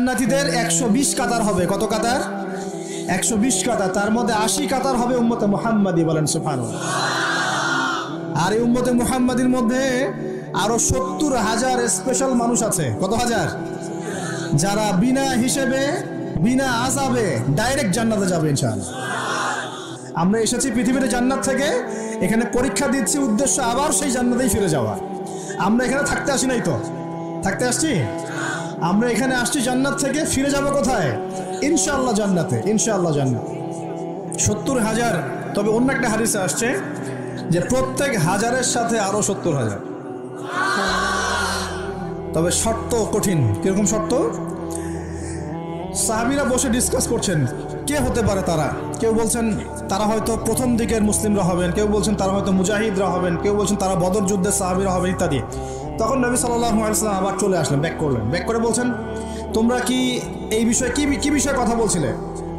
জান্নাতীদের 120 কাতার হবে। কত কাতার? 120 কাতার। তার মধ্যে 80 কাতার হবে উম্মতে মুহাম্মাদি। বলেন সুবহানাল্লাহ। আর এই উম্মতে মুহাম্মাদির মধ্যে আরো 70,000 স্পেশাল মানুষ আছে। কত হাজার? যারা বিনা হিসেবে বিনা আযাবে ডাইরেক্ট জান্নাতে যাবে ইনশাআল্লাহ। আমরা এসেছি পৃথিবীতে জান্নাত থেকে, এখানে পরীক্ষা দিচ্ছি, উদ্দেশ্য আবার সেই জান্নাতেই ফিরে যাওয়া। আমরা এখানে থাকতে আসি নাই তো, থাকতে আসছি। আমরা এখানে আসছি জান্নাত থেকে, ফিরে যাব কোথায়? ইনশাআল্লাহ জান্নাতে, ইনশাআল্লাহ জান্নাত। 70,000। তবে অন্য একটা হাদিসে আসছে যে প্রত্যেক হাজারের সাথে আরো 70,000। তবে শর্ত কঠিন। কিরকম শর্ত? সাহাবীরা বসে ডিসকাস করছেন কে হতে পারে তারা। কেউ বলছেন তারা হয়তো প্রথম দিকের মুসলিমরা হবেন, কেউ বলছেন তারা হয়তো মুজাহিদরা হবেন, কেউ বলছেন তারা বদর যুদ্ধের সাহাবীরা হবেন ইত্যাদি। তখন নবী সাল্লাল্লাহু আলাইহি ওয়াসাল্লাম আবার চলে আসলেন, ব্যাক করলেন। ব্যাক করে বলছেন তোমরা কি এই বিষয়ে কি বিষয়ে কথা বলছিলে?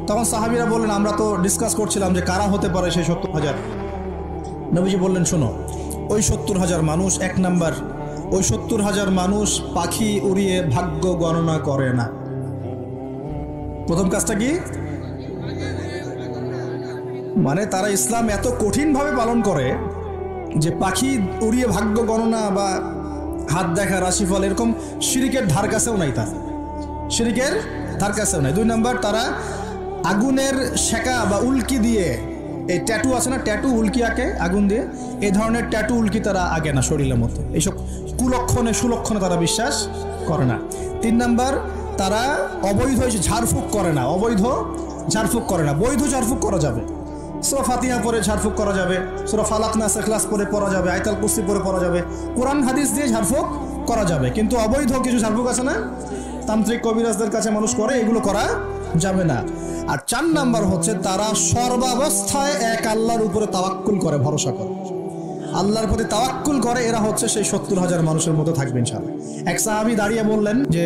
তখন সাহাবীরা বললেন আমরা তো ডিসকাস করছিলাম যে কারা হতে পারে সেই 70,000। নবীজি বললেন শোনো, ওই 70,000 মানুষ, এক নাম্বার, ওই 70,000 মানুষ পাখি উড়িয়ে ভাগ্য গণনা করে না। প্রথম কাজটা কি? মানে তারা ইসলাম এত কঠিনভাবে পালন করে যে পাখি উড়িয়ে ভাগ্য গণনা বা হাত দেখা, রাশিফল, এরকম শিরিকের ধার কাছেও নাই। তার শিরিকের ধার কাছেও নাই। 2 নাম্বার, তারা আগুনের শেকা বা উল্কি দিয়ে, এই ট্যাটু আছে না, ট্যাটু উল্কি আঁকে আগুন দিয়ে, এই ধরনের ট্যাটু উল্কি তারা আগে না শরীরের মধ্যে। এইসব কুলক্ষণে সুলক্ষণে তারা বিশ্বাস করে না। 3 নাম্বার, তারা অবৈধ ঝাড়ফুঁক করে না। অবৈধ ঝাড়ফুঁক করে না। বৈধ ঝাড়ফুঁক করা যাবে। সূরা ফাতিহা পড়ে ঝাড়ফুঁক করা যাবে, সূরা ফালাক নাস ইখলাস পড়ে পড়া যাবে, আয়াতুল কুরসি পড়ে পড়া যাবে, কোরআন হাদিস দিয়ে ঝাড়ফুঁক করা যাবে। কিন্তু অবৈধ কিছু ঝাড়ফুঁক আছে না, তান্ত্রিক কবিরাজদের কাছে মানুষ করে, এগুলো করা যাবে না। আর 4 নাম্বার হচ্ছে তারা সর্বাবস্থায় এক আল্লাহর উপরে তাওয়াক্কুল করে, ভরসা করে, আল্লাহর প্রতি তাওয়াক্কুল করে। এরা হচ্ছে সেই 70,000 মানুষের মধ্যে থাকবে ইনশাআল্লাহ। এক সাহাবী দাঁড়িয়ে বললেন যে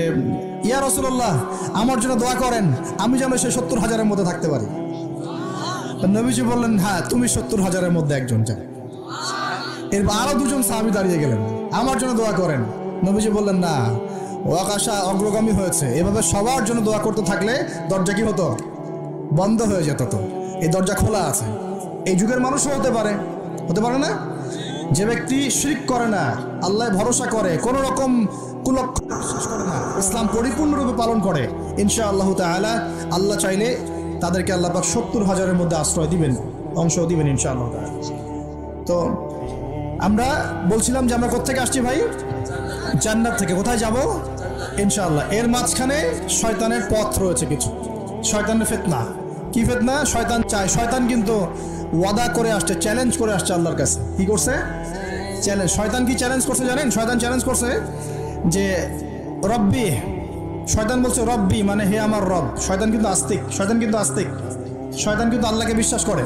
ইয়া রাসূলুল্লাহ, আমার জন্য দোয়া করেন, আমি যেন সেই 70,000-এর মধ্যে থাকতে পারি। নবীজি বললেন হ্যাঁ, তুমি 70,000-এর মধ্যে একজন যাবে। এরপর আরো 2জন সাহাবী দাঁড়িয়ে গেলেন, আমার জন্য দোয়া করেন। নবীজি বললেন না, ও আকাশা অগ্রগামী হয়েছে। এভাবে সবার জন্য দোয়া করতে থাকলে দরজা কি হতো? বন্ধ হয়ে যেত। তো এই দরজা খোলা আছে। এই যুগের মানুষও হতে পারে না? যে ব্যক্তি শিরক করে না, আল্লাহ ভরসা করে, কোন রকম কুলক্ষণ বিশ্বাস করে না, ইসলাম পরিপূর্ণরূপে পালন করে, ইনশাআল্লাহ তাআলা আল্লাহ চাইলে তাদেরকে আল্লাহ পাক 70,000-এর মধ্যে আশ্রয় দিবেন, অংশ দিবেন ইনশাআল্লাহ। তো আমরা বলছিলাম যে আমরা কোথা থেকে আসছি ভাই? জান্নাত থেকে। কোথায় যাব? ইনশাআল্লাহ। এর মাঝখানে শয়তানের পথ রয়েছে কিছু, শয়তানের ফিতনা। কি ফিতনা? শয়তান চায়, শয়তান কিন্তু ওয়াদা করে আসছে, চ্যালেঞ্জ করে আসছে আল্লাহর কাছে। কি করছে? চ্যালেঞ্জ। শয়তান কি চ্যালেঞ্জ করছে জানেন? শয়তান চ্যালেঞ্জ করছে যে রব্বি, শয়তান বলছে রব্বি মানে হে আমার রব। শয়তান কিন্তু আস্তিক, শয়তান কিন্তু আল্লাহকে বিশ্বাস করে।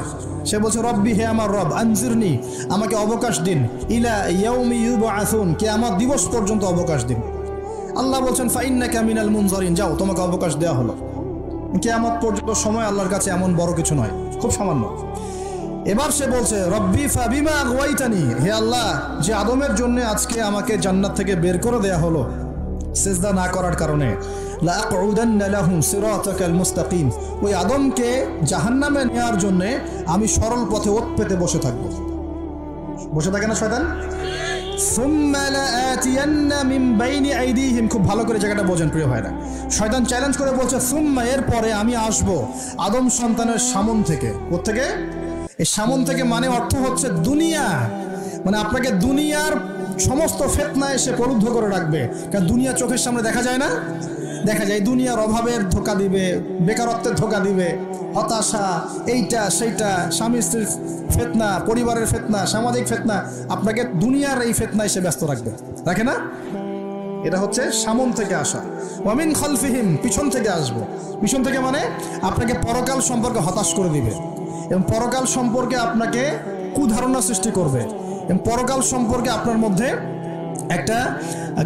সে বলছে রব্বি, হে আমার রব, আনজিরনি, আমাকে অবকাশ দিন, ইলা ইয়াউমি ইউবআসুন, কিয়ামত দিবস পর্যন্ত অবকাশ দিন। আল্লাহ বলছেন ফাইন্নাকা মিনাল মুনজারিন, যাও, তোমাকে অবকাশ দেওয়া হলো। কিয়ামত পর্যন্ত সময় আল্লাহর কাছে এমন বড় কিছু নয়, খুব সামান্য। এবার সে বলছে রব্বি ফাবিমা আগওয়াইতানি, হে আল্লাহ, যে আদমের জন্য আজকে আমাকে জান্নাত থেকে বের করে দেয়া হলো সিজদা না করার কারণে, লা আকুদান্না লাহুম সিরাতাকাল মুস্তাকিম, ওই আদমকে জাহান্নামে নেওয়ার জন্য আমি সরল পথে ওৎ পেতে বসে থাকবো। বসে থাকে না শয়তান? সুম্মা লাআতিয়ান্না মিন বাইনি আইদিহিম, খুব ভালো করে জায়গাটা বোঝেন প্রিয় ভাইরা। শয়তান চ্যালেঞ্জ করে বলছে সুম্মা, এরপরে আমি আসবো আদম সন্তানের সামন থেকে। কোত্থেকে? এই সামন থেকে মানে অর্থ হচ্ছে দুনিয়া, মানে আপনাকে দুনিয়ার সমস্ত ফিতনা এসে প্রলুব্ধ করে রাখবে। কারণ দুনিয়া চোখের সামনে দেখা যায় না, দেখা যায় দুনিয়ার অভাবের ধোঁকা দিবে, বেকারত্বের ধোঁকা দিবে, হতাশা, এইটা সেইটা, স্বামী স্ত্রীর ফিতনা, পরিবারের ফিতনা, সামাজিক ফিতনা, আপনাকে দুনিয়ার এই ফিতনা এসে ব্যস্ত রাখে না? এটা হচ্ছে সামন থেকে আসা। ওয়ামিন খালফিহিম, পিছন থেকে আসবো। পিছন থেকে মানে আপনাকে পরকাল সম্পর্কে হতাশ করে দিবে, এবং পরকাল সম্পর্কে আপনাকে কুধারণা সৃষ্টি করবে, এবং পরকাল সম্পর্কে আপনার মধ্যে একটা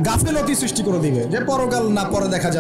গাফেলতি সৃষ্টি করে দিবে যে পরকাল না পরে দেখা যাবে।